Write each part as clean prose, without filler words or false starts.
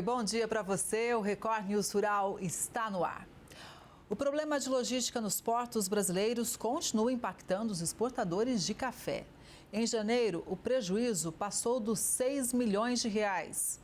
Oi, bom dia para você. O Record News Rural está no ar. O problema de logística nos portos brasileiros continua impactando os exportadores de café. Em janeiro, o prejuízo passou dos 6 milhões de reais.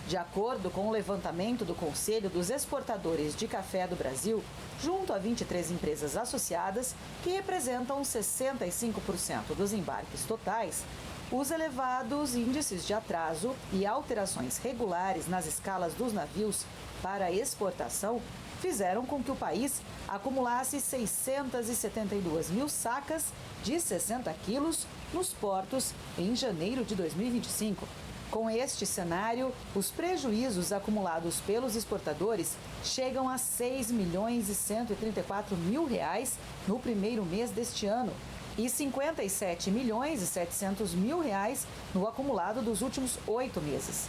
De acordo com o levantamento do Conselho dos Exportadores de Café do Brasil, junto a 23 empresas associadas, que representam 65% dos embarques totais, os elevados índices de atraso e alterações regulares nas escalas dos navios para exportação fizeram com que o país acumulasse 672 mil sacas de 60 quilos nos portos em janeiro de 2025. Com este cenário, os prejuízos acumulados pelos exportadores chegam a 6 milhões e 134 mil reais no primeiro mês deste ano e 57 milhões e 700 mil reais no acumulado dos últimos 8 meses.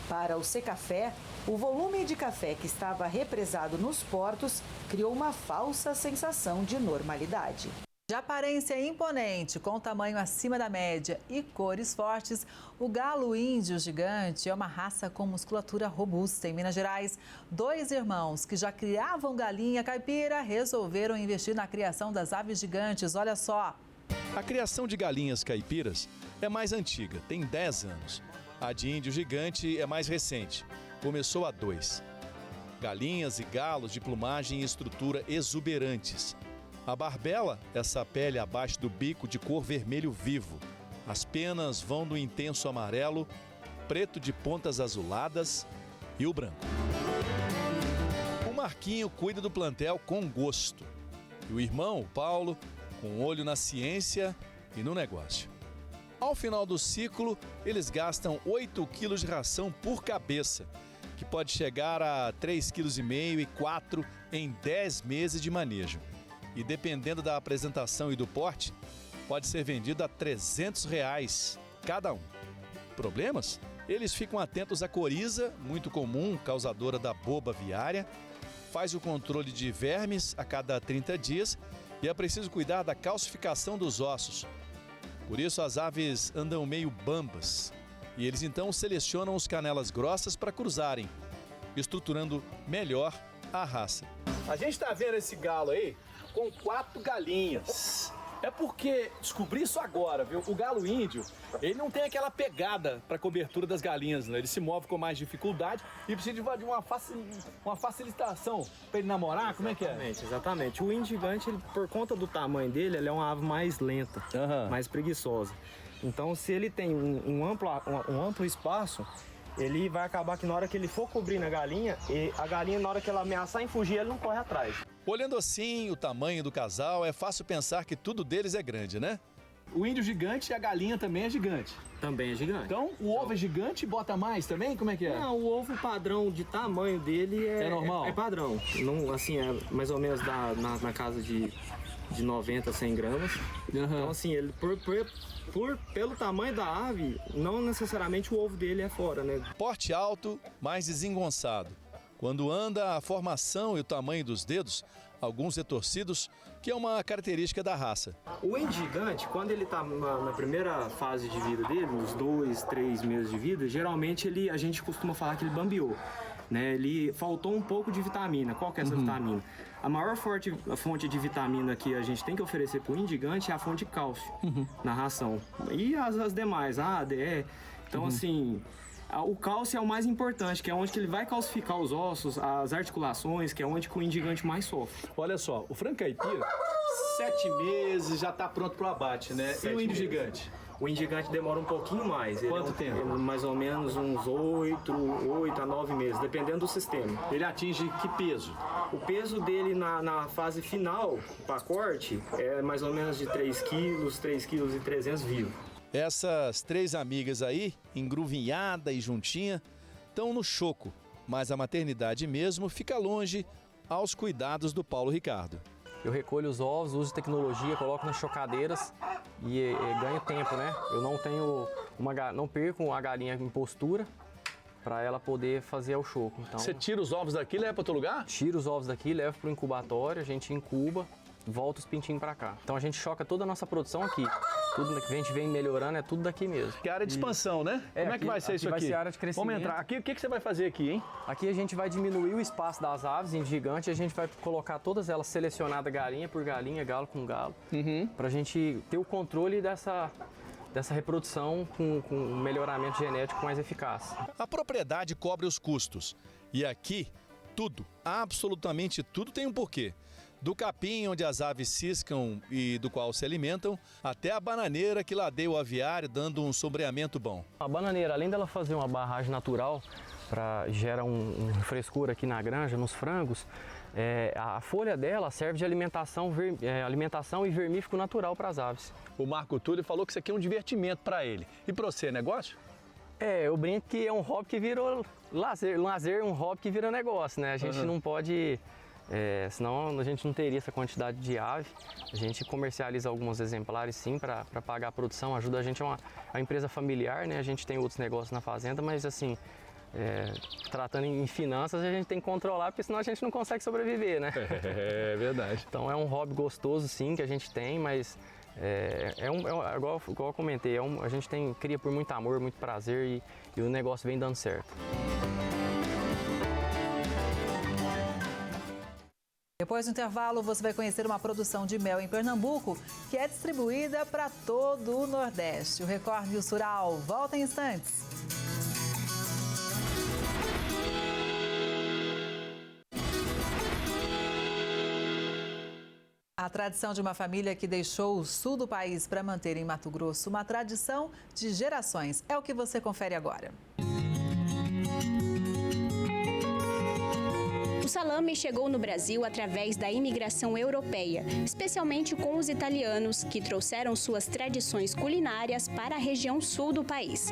Para o Secafé, o volume de café que estava represado nos portos criou uma falsa sensação de normalidade. De aparência imponente, com tamanho acima da média e cores fortes, o galo índio gigante é uma raça com musculatura robusta. Em Minas Gerais, 2 irmãos que já criavam galinha caipira resolveram investir na criação das aves gigantes. Olha só! A criação de galinhas caipiras é mais antiga, tem 10 anos. A de índio gigante é mais recente, começou há 2. Galinhas e galos de plumagem e estrutura exuberantes. A barbela, essa pele abaixo do bico de cor vermelho vivo. As penas vão do intenso amarelo, preto de pontas azuladas e o branco. O Marquinho cuida do plantel com gosto. E o irmão, o Paulo, com olho na ciência e no negócio. Ao final do ciclo, eles gastam 8 quilos de ração por cabeça, que pode chegar a 3,5 kg e 4 em 10 meses de manejo. E dependendo da apresentação e do porte, pode ser vendido a R$ 300 cada um. Problemas? Eles ficam atentos à coriza, muito comum, causadora da boba aviária, faz o controle de vermes a cada 30 dias e é preciso cuidar da calcificação dos ossos. Por isso as aves andam meio bambas e eles então selecionam os canelas grossas para cruzarem, estruturando melhor a raça. A gente está vendo esse galo aí com 4 galinhas. É porque descobri isso agora, viu? O galo índio, ele não tem aquela pegada para cobertura das galinhas, né? Ele se move com mais dificuldade e precisa de uma facilitação para ele namorar. Como é que é? Exatamente. O índio gigante, ele, por conta do tamanho dele, ele é uma ave mais lenta, mais preguiçosa. Então, se ele tem um amplo espaço, ele vai acabar que na hora que ele for cobrir na galinha, e a galinha, na hora que ela ameaçar em fugir, ele não corre atrás. Olhando assim o tamanho do casal, é fácil pensar que tudo deles é grande, né? O índio gigante e a galinha também é gigante. Também é gigante. Então, o ovo é gigante e bota mais também? Como é que é? Não, o ovo padrão de tamanho dele é normal? É padrão. Não, assim, é mais ou menos na casa de 90 a 100 gramas. Então, assim, ele pelo tamanho da ave, não necessariamente o ovo dele é fora, né? Porte alto, mais desengonçado. Quando anda, a formação e o tamanho dos dedos, alguns retorcidos, que é uma característica da raça. O índio gigante, quando ele está na primeira fase de vida dele, nos 2, 3 meses de vida, geralmente a gente costuma falar que ele bambeou, né? Ele faltou um pouco de vitamina. Qual que é essa vitamina? A maior fonte de vitamina que a gente tem que oferecer para o índio gigante é a fonte de cálcio na ração. E as demais, A, D, E. Então, assim, o cálcio é o mais importante, que é onde que ele vai calcificar os ossos, as articulações, que é onde que o índio gigante mais sofre. Olha só, o frango caipira, 7 meses já está pronto para o abate, né? E o índio gigante? O índio gigante demora um pouquinho mais. Quanto tempo? Mais ou menos uns 8 a 9 meses, dependendo do sistema. Ele atinge que peso? O peso dele na fase final, para corte, é mais ou menos de 3 quilos, 3,3 kg vivo. Essas 3 amigas aí, engruvinhada e juntinha, estão no choco, mas a maternidade mesmo fica longe aos cuidados do Paulo Ricardo. Eu recolho os ovos, uso tecnologia, coloco nas chocadeiras e ganho tempo, né? Eu não perco a galinha em postura para ela poder fazer o choco. Então, você tira os ovos daqui e leva para outro lugar? Tiro os ovos daqui, levo para o incubatório, a gente incuba, volta os pintinhos para cá. Então a gente choca toda a nossa produção aqui. Tudo que a gente vem melhorando é tudo daqui mesmo. Que é a área de expansão, né? Como é que vai ser isso aqui? Vai ser a área de crescimento. Vamos entrar. Aqui, o que você vai fazer aqui, hein? Aqui a gente vai diminuir o espaço das aves em gigante, a gente vai colocar todas elas selecionadas galinha por galinha, galo com galo, para a gente ter o controle dessa reprodução com um melhoramento genético mais eficaz. A propriedade cobre os custos. E aqui, tudo, absolutamente tudo tem um porquê. Do capim, onde as aves ciscam e do qual se alimentam, até a bananeira que ladeia o aviário, dando um sombreamento bom. A bananeira, além dela fazer uma barragem natural, gera um frescor aqui na granja, nos frangos, a folha dela serve de alimentação e vermífugo natural para as aves. O Marco Túlio falou que isso aqui é um divertimento para ele. E para você, negócio? Eu brinco que é um hobby que virou lazer é um hobby que vira negócio, né? A gente não pode... senão a gente não teria essa quantidade de ave. A gente comercializa alguns exemplares sim para pagar a produção, ajuda a gente, é uma empresa familiar, né? A gente tem outros negócios na fazenda, mas assim, tratando em finanças a gente tem que controlar, porque senão a gente não consegue sobreviver, né? É verdade. Então é um hobby gostoso sim que a gente tem, mas igual eu comentei, a gente cria por muito amor, muito prazer e o negócio vem dando certo. Depois do intervalo, você vai conhecer uma produção de mel em Pernambuco que é distribuída para todo o Nordeste. O Record News Rural volta em instantes. A tradição de uma família que deixou o sul do país para manter em Mato Grosso uma tradição de gerações. É o que você confere agora. O salame chegou no Brasil através da imigração europeia, especialmente com os italianos, que trouxeram suas tradições culinárias para a região sul do país.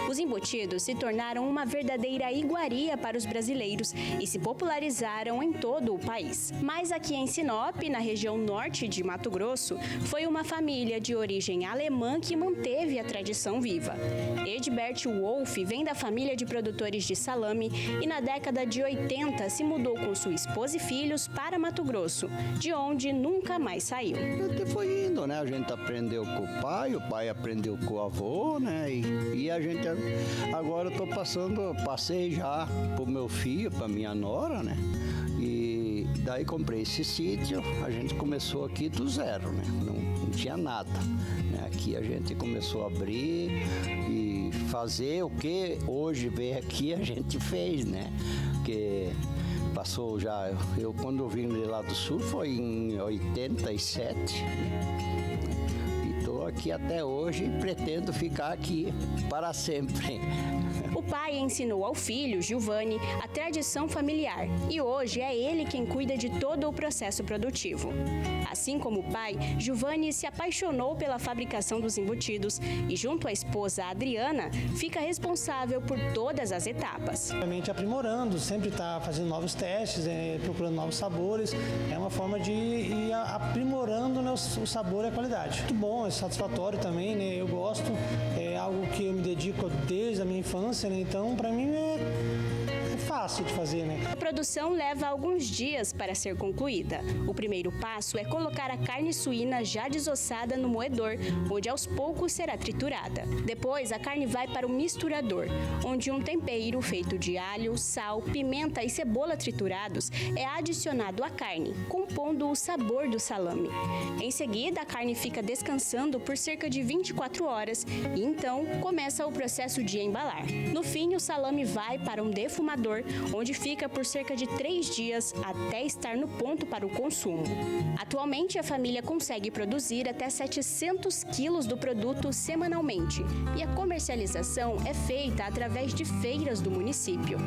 Os embutidos se tornaram uma verdadeira iguaria para os brasileiros e se popularizaram em todo o país. Mas aqui em Sinop, na região norte de Mato Grosso, foi uma família de origem alemã que manteve a tradição viva. Edbert Wolff vem da família de produtores de salame e na década de 80 se mudou com sua esposa e filhos para Mato Grosso, de onde nunca mais saiu. A gente foi indo, né? A gente aprendeu com o pai aprendeu com o avô, né? E a gente agora eu passei já pro meu filho, pra minha nora, né? E daí comprei esse sítio, a gente começou aqui do zero, né? Não tinha nada, né? Aqui a gente começou a abrir e fazer o que hoje vem aqui a gente fez, né? Porque passou já, quando eu vim de lá do sul foi em 87 e estou aqui até hoje e pretendo ficar aqui para sempre. O pai ensinou ao filho, Giovanni, a tradição familiar e hoje é ele quem cuida de todo o processo produtivo. Assim como o pai, Giovanni se apaixonou pela fabricação dos embutidos e, junto à esposa Adriana, fica responsável por todas as etapas. Realmente aprimorando, sempre está fazendo novos testes, procurando novos sabores. É uma forma de ir aprimorando, né, o sabor e a qualidade. Muito bom, é satisfatório também, né? Eu gosto, é algo que eu me dedico desde a minha infância, né? Então, para mim é fácil de fazer, né? A produção leva alguns dias para ser concluída. O primeiro passo é colocar a carne suína já desossada no moedor, onde aos poucos será triturada. Depois, a carne vai para o misturador, onde um tempero feito de alho, sal, pimenta e cebola triturados é adicionado à carne, compondo o sabor do salame. Em seguida, a carne fica descansando por cerca de 24 horas e então começa o processo de embalar. No fim, o salame vai para um defumador, onde fica por cerca de 3 dias até estar no ponto para o consumo. Atualmente, a família consegue produzir até 700 quilos do produto semanalmente e a comercialização é feita através de feiras do município.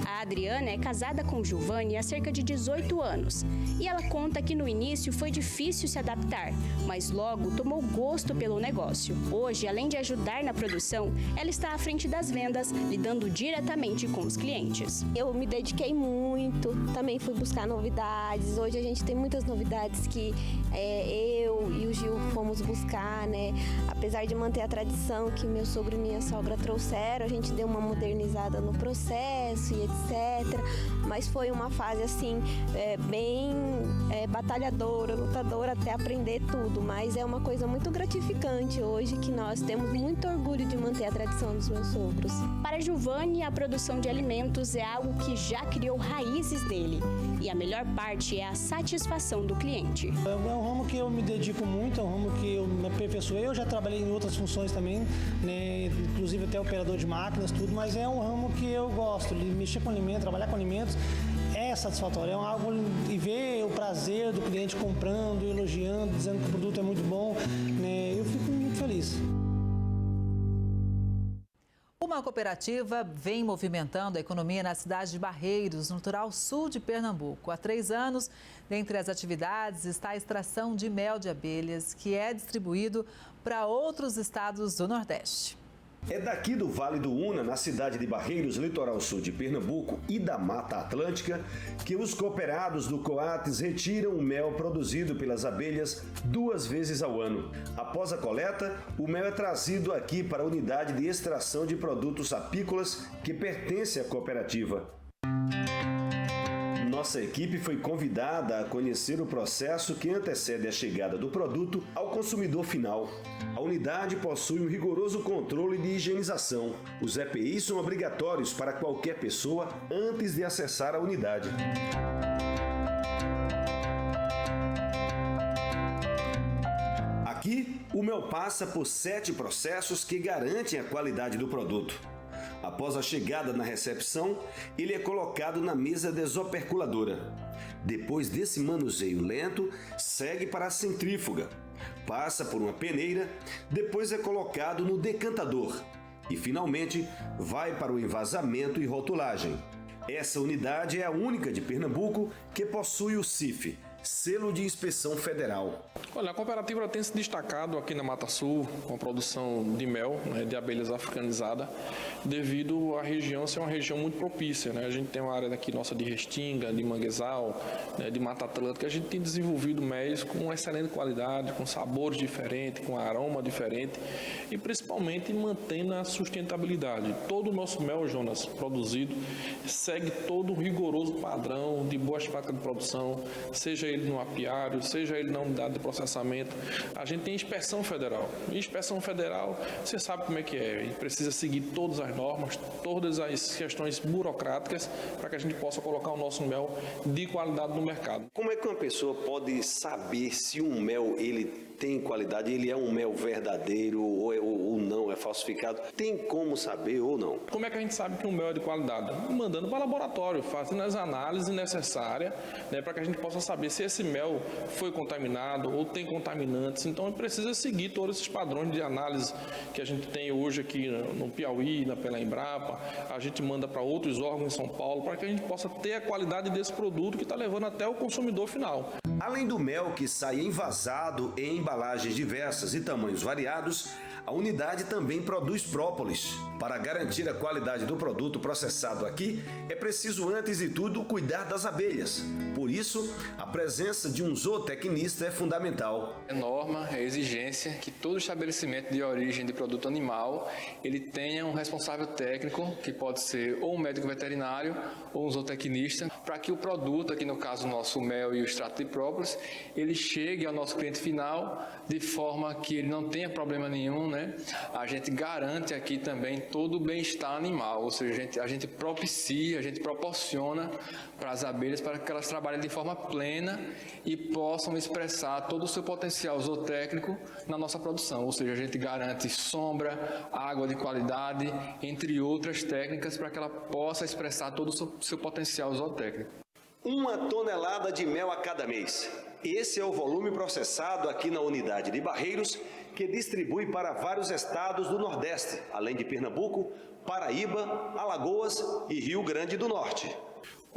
A Adriana é casada com Giovanni há cerca de 18 anos e ela conta que no início foi difícil se adaptar, mas logo tomou gosto pelo negócio. Hoje, além de ajudar na produção, ela está à frente das vendas, lidando diretamente com os clientes. Eu me dediquei muito, também fui buscar novidades. Hoje a gente tem muitas novidades que eu e o Gil fomos buscar, né? Apesar de manter a tradição que meu sogro e minha sogra trouxeram, a gente deu uma modernizada no processo e etc. Mas foi uma fase assim, bem batalhadora, lutadora até aprender tudo. Mas é uma coisa muito gratificante hoje que nós temos muito orgulho de manter a tradição dos meus sogros. Para Giovanni, a produção de alimentos é algo que já criou raízes dele. E a melhor parte é a satisfação do cliente. É um ramo que eu me dedico muito, é um ramo que eu me aperfeiçoei. Eu já trabalhei em outras funções também, né? Inclusive até operador de máquinas, tudo, mas é um ramo que eu gosto. Mexer com alimentos, trabalhar com alimentos é satisfatório. É algo e ver o prazer do cliente comprando, elogiando, dizendo que o produto é muito bom, né? Eu fico muito feliz. Uma cooperativa vem movimentando a economia na cidade de Barreiros, no litoral sul de Pernambuco. Há 3 anos, dentre as atividades está a extração de mel de abelhas, que é distribuído para outros estados do Nordeste. É daqui do Vale do Una, na cidade de Barreiros, litoral sul de Pernambuco e da Mata Atlântica, que os cooperados do Coates retiram o mel produzido pelas abelhas 2 vezes ao ano. Após a coleta, o mel é trazido aqui para a unidade de extração de produtos apícolas que pertence à cooperativa. Nossa equipe foi convidada a conhecer o processo que antecede a chegada do produto ao consumidor final. A unidade possui um rigoroso controle de higienização. Os EPIs são obrigatórios para qualquer pessoa antes de acessar a unidade. Aqui, o mel passa por 7 processos que garantem a qualidade do produto. Após a chegada na recepção, ele é colocado na mesa desoperculadora. Depois desse manuseio lento, segue para a centrífuga. Passa por uma peneira, depois é colocado no decantador e, finalmente, vai para o envasamento e rotulagem. Essa unidade é a única de Pernambuco que possui o CIF, Selo de Inspeção Federal. Olha, a cooperativa tem se destacado aqui na Mata Sul com a produção de mel, né, de abelhas africanizadas, devido à região ser uma região muito propícia, né? A gente tem uma área aqui nossa de Restinga, de Manguezal, né, de Mata Atlântica. A gente tem desenvolvido mel com excelente qualidade, com sabores diferentes, com aroma diferente e principalmente mantendo a sustentabilidade. Todo o nosso mel, Jonas, produzido, segue todo o rigoroso padrão de boas práticas de produção, seja ele no apiário, seja ele na unidade de processamento. A gente tem inspeção federal. E inspeção federal, você sabe como é que é. A gente precisa seguir todas as normas, todas as questões burocráticas para que a gente possa colocar o nosso mel de qualidade no mercado. Como é que uma pessoa pode saber se um mel ele tem qualidade, ele é um mel verdadeiro ou não, é falsificado? Tem como saber ou não? Como é que a gente sabe que um mel é de qualidade? Mandando para o laboratório, fazendo as análises necessárias, né, para que a gente possa saber se esse mel foi contaminado ou tem contaminantes. Então, precisa seguir todos esses padrões de análise que a gente tem hoje aqui no Piauí, pela Embrapa. A gente manda para outros órgãos em São Paulo para que a gente possa ter a qualidade desse produto que está levando até o consumidor final. Além do mel que sai envasado em embalagens diversas e tamanhos variados, a unidade também produz própolis. Para garantir a qualidade do produto processado aqui, é preciso, antes de tudo, cuidar das abelhas. Por isso, a presença de um zootecnista é fundamental. É norma, é exigência que todo estabelecimento de origem de produto animal, ele tenha um responsável técnico, que pode ser ou um médico veterinário ou um zootecnista, para que o produto, aqui no caso o nosso mel e o extrato de própolis, ele chegue ao nosso cliente final de forma que ele não tenha problema nenhum, né? A gente garante aqui também todo o bem-estar animal, ou seja, a gente propicia, a gente proporciona para as abelhas para que elas trabalhem de forma plena e possam expressar todo o seu potencial zootécnico na nossa produção, ou seja, a gente garante sombra, água de qualidade, entre outras técnicas para que ela possa expressar todo o seu potencial zootécnico. 1 tonelada de mel a cada mês. Esse é o volume processado aqui na unidade de Barreiros, que distribui para vários estados do Nordeste, além de Pernambuco, Paraíba, Alagoas e Rio Grande do Norte.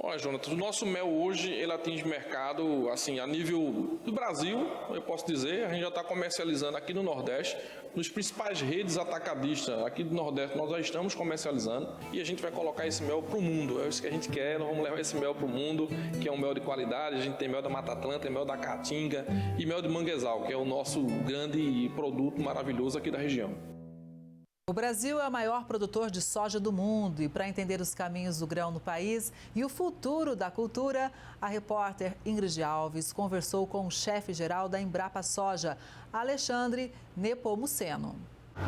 Olha, Jonathan, o nosso mel hoje ele atinge mercado assim, a nível do Brasil, eu posso dizer, a gente já está comercializando aqui no Nordeste, nos principais redes atacadistas aqui do Nordeste nós já estamos comercializando e a gente vai colocar esse mel para o mundo, é isso que a gente quer, nós vamos levar esse mel para o mundo, que é um mel de qualidade, a gente tem mel da Mata Atlântica, mel da Caatinga e mel de manguezal, que é o nosso grande produto maravilhoso aqui da região. O Brasil é o maior produtor de soja do mundo e para entender os caminhos do grão no país e o futuro da cultura, a repórter Ingrid Alves conversou com o chefe-geral da Embrapa Soja, Alexandre Nepomuceno.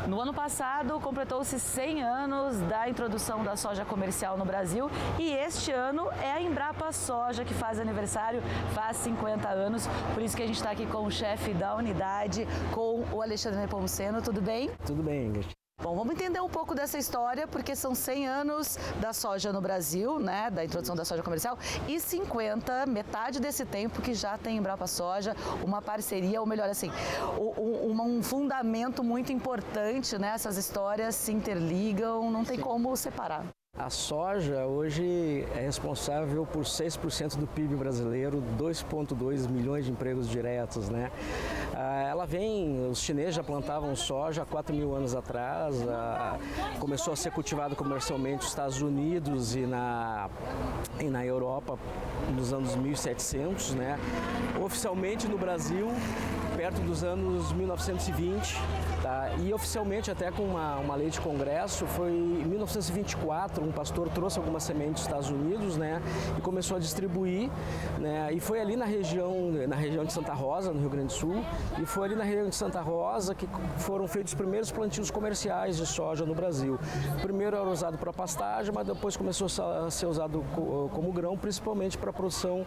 No ano passado, completou-se 100 anos da introdução da soja comercial no Brasil e este ano é a Embrapa Soja que faz aniversário, faz 50 anos. Por isso que a gente está aqui com o chefe da unidade, com o Alexandre Nepomuceno. Tudo bem? Tudo bem, Ingrid. Bom, vamos entender um pouco dessa história, porque são 100 anos da soja no Brasil, né, da introdução da soja comercial, e 50, metade desse tempo que já tem Embrapa Soja, uma parceria, ou melhor assim, um fundamento muito importante, né, essas histórias se interligam, não tem como separar. A soja hoje é responsável por 6% do PIB brasileiro, 2,2 milhões de empregos diretos, né? Os chineses já plantavam soja há 4.000 anos atrás, começou a ser cultivado comercialmente nos Estados Unidos e na Europa nos anos 1700, né? Oficialmente no Brasil, perto dos anos 1920, tá? E oficialmente até com uma lei de congresso, foi em 1924, um pastor trouxe algumas sementes dos Estados Unidos, né? E começou a distribuir, né? E foi ali na região de Santa Rosa, no Rio Grande do Sul, e foi ali na região de Santa Rosa que foram feitos os primeiros plantios comerciais de soja no Brasil. Primeiro era usado para pastagem, mas depois começou a ser usado como grão, principalmente para a produção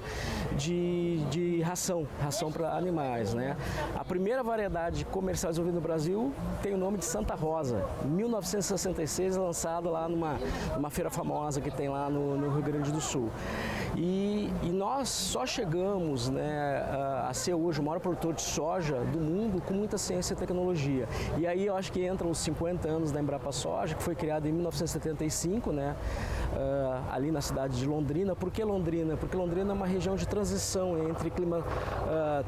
de ração para animais, né? A primeira variedade comercial desenvolvida no Brasil tem o nome de Santa Rosa, 1966, lançado lá numa feira famosa que tem lá no Rio Grande do Sul. E nós só chegamos, né, a ser hoje o maior produtor de soja do mundo com muita ciência e tecnologia. E aí eu acho que entram os 50 anos da Embrapa Soja, que foi criada em 1975, né, ali na cidade de Londrina. Por que Londrina? Porque Londrina é uma região de transição entre clima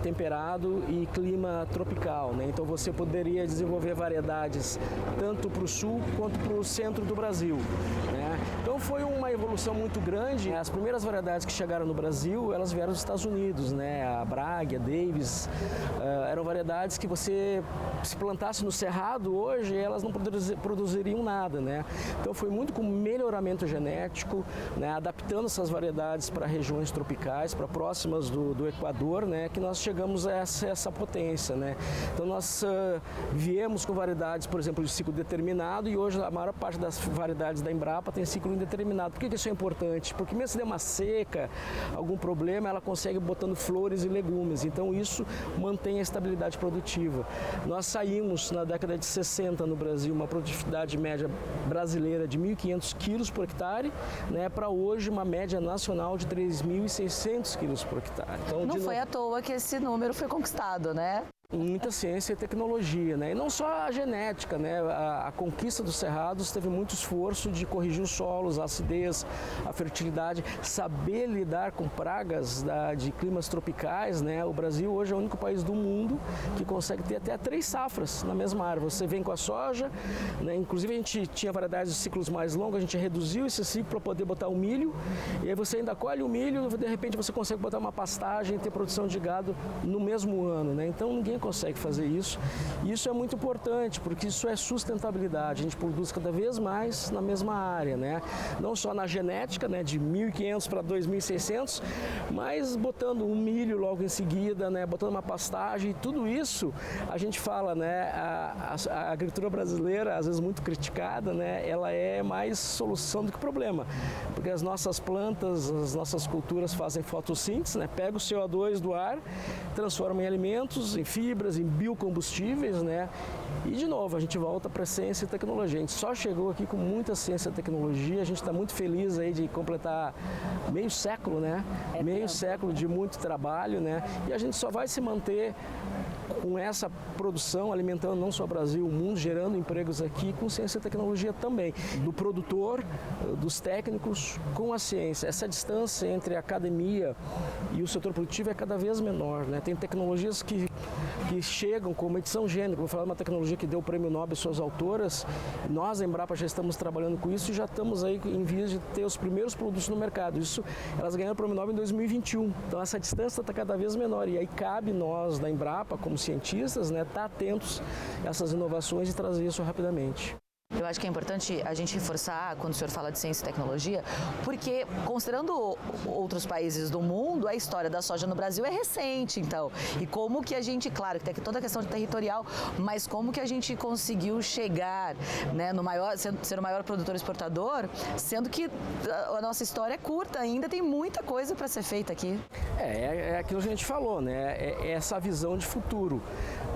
temperado e clima tropical, né? Então você poderia desenvolver variedades tanto para o sul quanto para o centro do Brasil, né? Então foi uma evolução muito grande. As primeiras variedades que chegaram no Brasil, elas vieram dos Estados Unidos, né? A Bragg, a Davis, eram variedades que você, se plantasse no cerrado hoje, elas não produziriam nada, né? Então foi muito com melhoramento genético, né? Adaptando essas variedades para regiões tropicais, para próximas do Equador, né? Que nós chegamos a essa potência, né? Então nós viemos com variedades, por exemplo, de ciclo determinado, e hoje a maior parte das variedades da Embrapa tem ciclo indeterminado. Por que isso é importante? Porque mesmo se der uma seca, algum problema, ela consegue botando flores e legumes. Então isso mantém a estabilidade produtiva. Nós saímos na década de 60 no Brasil uma produtividade média brasileira de 1.500 quilos por hectare, né, para hoje uma média nacional de 3.600 quilos por hectare. Então, não foi à toa que esse número foi conquistado, né? Muita ciência e tecnologia, né? E não só a genética, né? A conquista dos cerrados teve muito esforço de corrigir os solos, a acidez, a fertilidade, saber lidar com pragas de climas tropicais, né? O Brasil hoje é o único país do mundo que consegue ter até 3 safras na mesma árvore. Você vem com a soja, né? Inclusive a gente tinha variedades de ciclos mais longos, a gente reduziu esse ciclo para poder botar o milho, e aí você ainda colhe o milho, de repente você consegue botar uma pastagem e ter produção de gado no mesmo ano, né? Então ninguém consegue fazer isso. E isso é muito importante, porque isso é sustentabilidade. A gente produz cada vez mais na mesma área, né? Não só na genética, né, de 1.500 para 2.600, mas botando um milho logo em seguida, né, botando uma pastagem, tudo isso a gente fala, né, a agricultura brasileira, às vezes muito criticada, né, ela é mais solução do que problema, porque as nossas plantas, as nossas culturas fazem fotossíntese, né, pega o CO2 do ar, transforma em alimentos, em fibras, em biocombustíveis, né? E de novo, a gente volta para ciência e tecnologia. A gente só chegou aqui com muita ciência e tecnologia, a gente está muito feliz aí de completar meio século, né? Meio século de muito trabalho, né? E a gente só vai se manter com essa produção, alimentando não só o Brasil, o mundo, gerando empregos aqui, com ciência e tecnologia também. Do produtor, dos técnicos, com a ciência. Essa distância entre a academia e o setor produtivo é cada vez menor, né? Tem tecnologias que chegam como edição gênica. Vou falar de uma tecnologia que deu o Prêmio Nobel às suas autoras. Nós, a Embrapa, já estamos trabalhando com isso e já estamos aí em vias de ter os primeiros produtos no mercado. Isso, elas ganharam o Prêmio Nobel em 2021. Então, essa distância está cada vez menor. E aí cabe nós, da Embrapa, como cientistas, né, estar atentos a essas inovações e trazer isso rapidamente. Eu acho que é importante a gente reforçar quando o senhor fala de ciência e tecnologia, porque considerando outros países do mundo, a história da soja no Brasil é recente, então. E como que a gente, claro, que tem toda a questão territorial, mas como que a gente conseguiu chegar, né, no maior, ser o maior produtor exportador, sendo que a nossa história é curta, ainda tem muita coisa para ser feita aqui. É aquilo que a gente falou, né? É essa visão de futuro,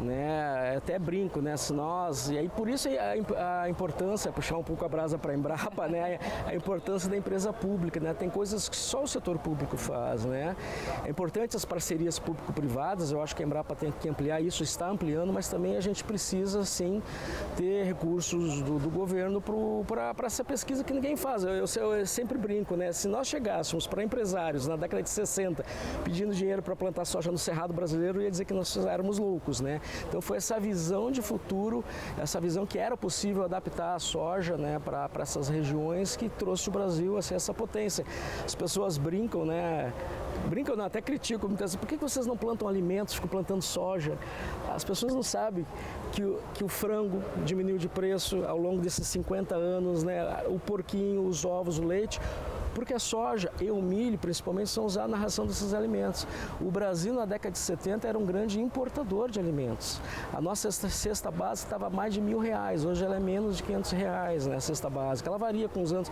né? Até brinco, né? Se nós, e aí por isso a importância, puxar um pouco a brasa para a Embrapa, né? A importância da empresa pública, né? Tem coisas que só o setor público faz, né? É importante as parcerias público-privadas, eu acho que a Embrapa tem que ampliar isso, está ampliando, mas também a gente precisa, sim, ter recursos do governo para essa pesquisa que ninguém faz. Eu sempre brinco, né? Se nós chegássemos para empresários na década de 60 pedindo dinheiro para plantar soja no Cerrado brasileiro, ia dizer que nós éramos loucos, né? Então foi essa visão de futuro, essa visão que era possível adaptar a soja, né, para essas regiões que trouxe o Brasil a ser essa potência. As pessoas brincam, né? Brincam, não, até criticam, muitas vezes, por que vocês não plantam alimentos, ficam plantando soja? As pessoas não sabem que o frango diminuiu de preço ao longo desses 50 anos, né? O porquinho, os ovos, o leite. Porque a soja e o milho, principalmente, são usados na ração desses alimentos. O Brasil, na década de 70, era um grande importador de alimentos. A nossa cesta básica estava a mais de R$1.000, hoje ela é menos de R$500, né, a cesta básica. Ela varia com os anos,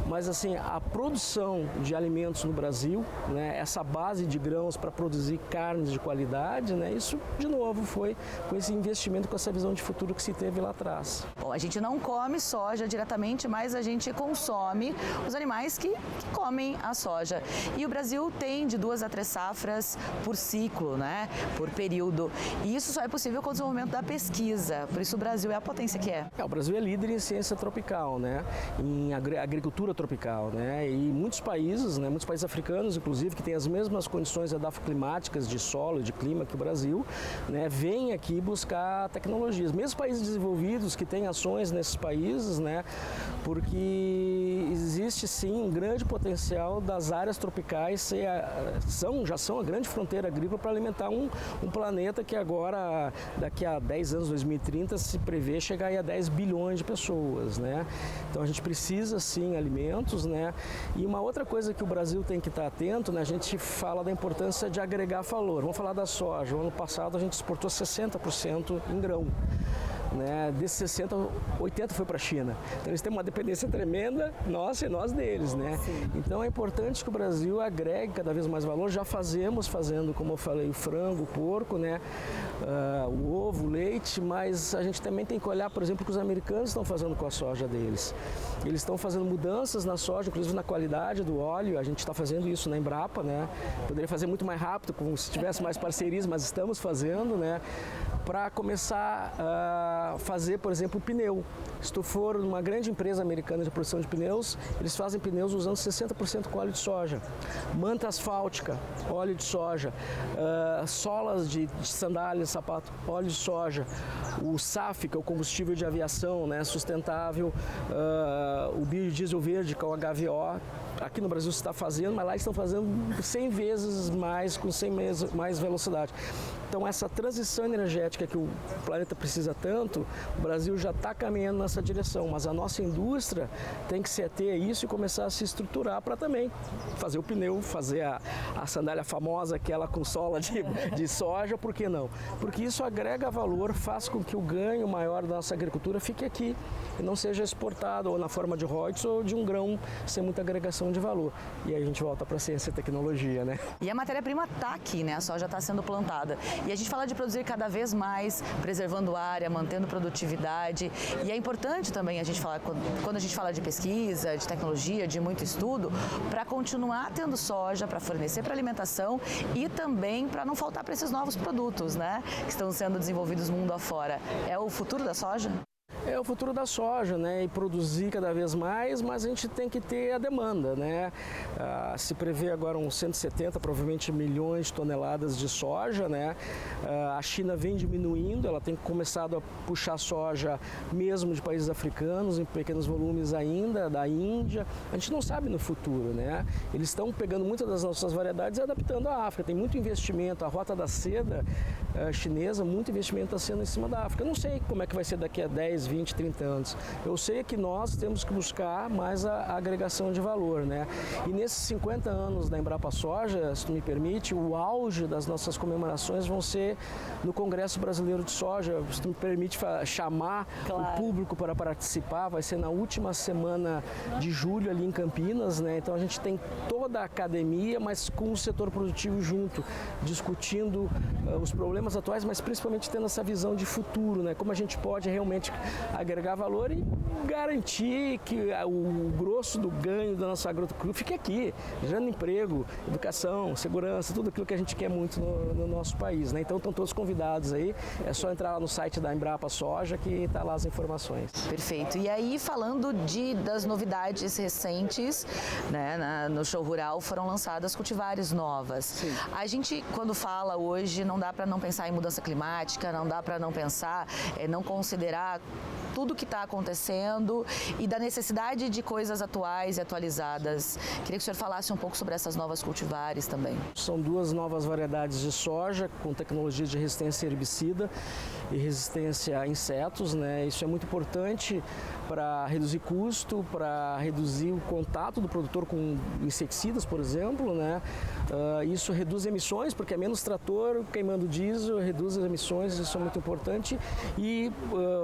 mas assim, a produção de alimentos no Brasil, né, essa base de grãos para produzir carnes de qualidade, né, isso, de novo, foi com esse investimento, com essa visão de futuro que se teve lá atrás. Bom, a gente não come soja diretamente, mas a gente consome os animais que comem a soja. E o Brasil tem de 2 a 3 safras por ciclo, né? Por período. E isso só é possível com o desenvolvimento da pesquisa. Por isso o Brasil é a potência que é. O Brasil é líder em ciência tropical, né? Em agricultura tropical, né? E muitos países, né? Muitos países africanos, inclusive, que têm as mesmas condições edafoclimáticas de solo e de clima que o Brasil, né? Vêm aqui buscar tecnologias. Mesmo países desenvolvidos que têm ações nesses países, né? Porque existe sim um grande potencial das áreas tropicais já são a grande fronteira agrícola para alimentar um planeta que agora, daqui a 10 anos, 2030, se prevê chegar aí a 10 bilhões de pessoas, né? Então a gente precisa sim alimentos, né? E uma outra coisa que o Brasil tem que estar atento, né? A gente fala da importância de agregar valor. Vamos falar da soja. O ano passado a gente exportou 60% em grão. Né, desses 60, 80 foi para a China. Então eles têm uma dependência tremenda, nossa e nós deles, né? Então é importante que o Brasil agregue cada vez mais valor. Já fazendo, como eu falei, o frango, o porco, né? O ovo, o leite, mas a gente também tem que olhar, por exemplo, o que os americanos estão fazendo com a soja deles. Eles estão fazendo mudanças na soja, inclusive na qualidade do óleo. A gente está fazendo isso na Embrapa, né? Poderia fazer muito mais rápido, como se tivesse mais parcerias, mas estamos fazendo, né? Para começar a fazer, por exemplo, pneu. Se tu for uma grande empresa americana de produção de pneus, eles fazem pneus usando 60% com óleo de soja. Manta asfáltica, óleo de soja. Solas de sandálias, sapato, óleo de soja. O SAF, que é o combustível de aviação, né, sustentável. O biodiesel verde, que é o HVO. Aqui no Brasil se está fazendo, mas lá estão fazendo 100 vezes mais, com 100 vezes mais velocidade. Então essa transição energética que o planeta precisa tanto, o Brasil já está caminhando nessa direção, mas a nossa indústria tem que se ater a isso e começar a se estruturar para também fazer o pneu, fazer a sandália famosa, aquela com sola de soja, por que não? Porque isso agrega valor, faz com que o ganho maior da nossa agricultura fique aqui e não seja exportado ou na forma de royalties ou de um grão sem muita agregação de valor. E aí a gente volta para a ciência e tecnologia, né? E a matéria-prima está aqui, né? A soja está sendo plantada. E a gente fala de produzir cada vez mais, preservando área, mantendo produtividade. E é importante também a gente falar, quando a gente fala de pesquisa, de tecnologia, de muito estudo, para continuar tendo soja, para fornecer para alimentação e também para não faltar para esses novos produtos, né? Que estão sendo desenvolvidos mundo afora. É o futuro da soja? É o futuro da soja, né? E produzir cada vez mais, mas a gente tem que ter a demanda, né? Se prevê agora uns 170, provavelmente milhões de toneladas de soja, né? A China vem diminuindo, ela tem começado a puxar soja mesmo de países africanos, em pequenos volumes ainda, da Índia. A gente não sabe no futuro, né? Eles estão pegando muitas das nossas variedades e adaptando à África. Tem muito investimento, a rota da seda chinesa, muito investimento está sendo em cima da África. Eu não sei como é que vai ser daqui a 10, 20, 30 anos. Eu sei que nós temos que buscar mais a agregação de valor, né? E nesses 50 anos da Embrapa Soja, se tu me permite, o auge das nossas comemorações vão ser no Congresso Brasileiro de Soja. Se tu me permite chamar o público para participar, vai ser na última semana de julho ali em Campinas, né? Então a gente tem toda a academia, mas com o setor produtivo junto, discutindo os problemas atuais, mas principalmente tendo essa visão de futuro, né? Como a gente pode realmente agregar valor e garantir que o grosso do ganho da nossa agrocultura fique aqui, gerando emprego, educação, segurança, tudo aquilo que a gente quer muito no nosso país, né? Então estão todos convidados aí, é só entrar lá no site da Embrapa Soja que está lá as informações. Perfeito. E aí, falando das novidades recentes, né, no show rural foram lançadas cultivares novas. Sim. A gente, quando fala hoje, não dá para não pensar em mudança climática, não dá para não pensar, não considerar tudo que está acontecendo e da necessidade de coisas atuais e atualizadas. Queria que o senhor falasse um pouco sobre essas novas cultivares também. São duas novas variedades de soja com tecnologia de resistência a herbicida e resistência a insetos, né? Isso é muito importante para reduzir custo, para reduzir o contato do produtor com inseticidas, por exemplo, né? Isso reduz emissões, porque é menos trator queimando diesel, reduz as emissões, isso é muito importante. E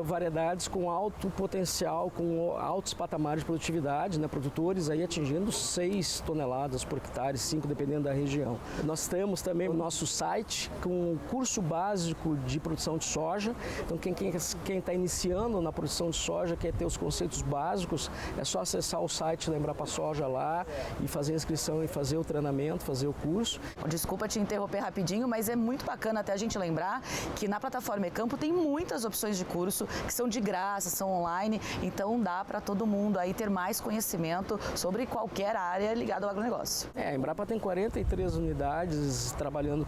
variedades com alto potencial, com altos patamares de produtividade, né? Produtores aí atingindo 6 toneladas por hectare, 5 dependendo da região. Nós temos também o nosso site com um curso básico de produção de soja. Então quem está iniciando na produção de soja, quer ter os conceitos básicos, é só acessar o site da Embrapa Soja lá e fazer a inscrição e fazer o treinamento, fazer o curso. Desculpa te interromper rapidinho, mas é muito bacana até a gente lembrar que na plataforma eCampo tem muitas opções de curso que são de graça, são online, então dá para todo mundo aí ter mais conhecimento sobre qualquer área ligada ao agronegócio. A Embrapa tem 43 unidades trabalhando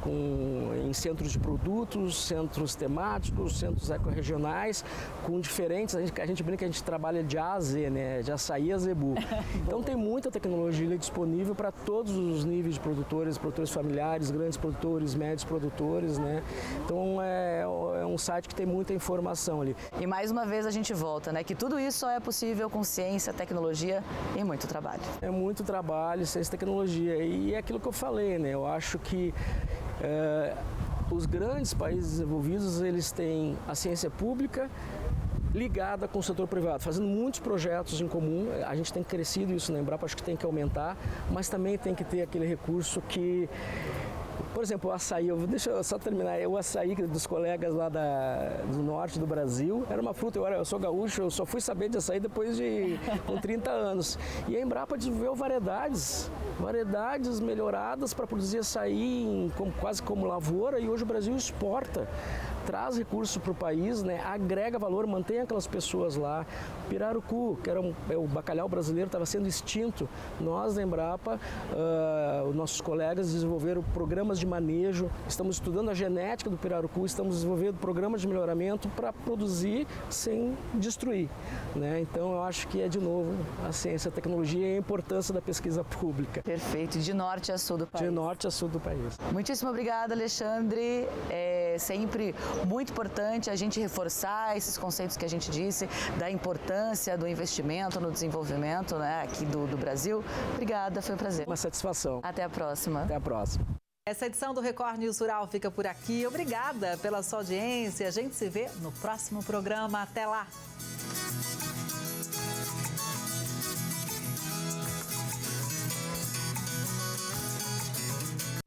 em centros de produtos, centros temáticos, centros ecorregionais, com diferentes, a gente brinca que a gente trabalha de A a Z, né? De açaí a zebu. Então tem muita tecnologia disponível para todos os níveis de produtores familiares, grandes produtores, médios produtores, né? Então é um site que tem muita informação ali. E mais uma vez a gente volta, né? Que tudo isso só é possível com ciência, tecnologia e muito trabalho. É muito trabalho, ciência e tecnologia. E é aquilo que eu falei, né? Eu acho que os grandes países desenvolvidos, eles têm a ciência pública ligada com o setor privado, fazendo muitos projetos em comum. A gente tem crescido isso na Embrapa, acho que tem que aumentar, mas também tem que ter aquele recurso que, por exemplo, o açaí, deixa eu só terminar, o açaí dos colegas lá do norte do Brasil, era uma fruta, eu sou gaúcho, eu só fui saber de açaí depois com 30 anos. E a Embrapa desenvolveu variedades melhoradas para produzir açaí quase como lavoura, e hoje o Brasil exporta. Traz recursos para o país, né? Agrega valor, mantém aquelas pessoas lá. Pirarucu, que era o bacalhau brasileiro, estava sendo extinto. Nós, da Embrapa, os nossos colegas desenvolveram programas de manejo, estamos estudando a genética do pirarucu, estamos desenvolvendo programas de melhoramento para produzir sem destruir, né? Então, eu acho que é, de novo, a ciência, a tecnologia e a importância da pesquisa pública. Perfeito, de norte a sul do país. De norte a sul do país. Muitíssimo obrigada, Alexandre. É sempre muito importante a gente reforçar esses conceitos que a gente disse, da importância do investimento no desenvolvimento, né, aqui do Brasil. Obrigada, foi um prazer. Uma satisfação. Até a próxima. Até a próxima. Essa edição do Record News Rural fica por aqui. Obrigada pela sua audiência. A gente se vê no próximo programa. Até lá!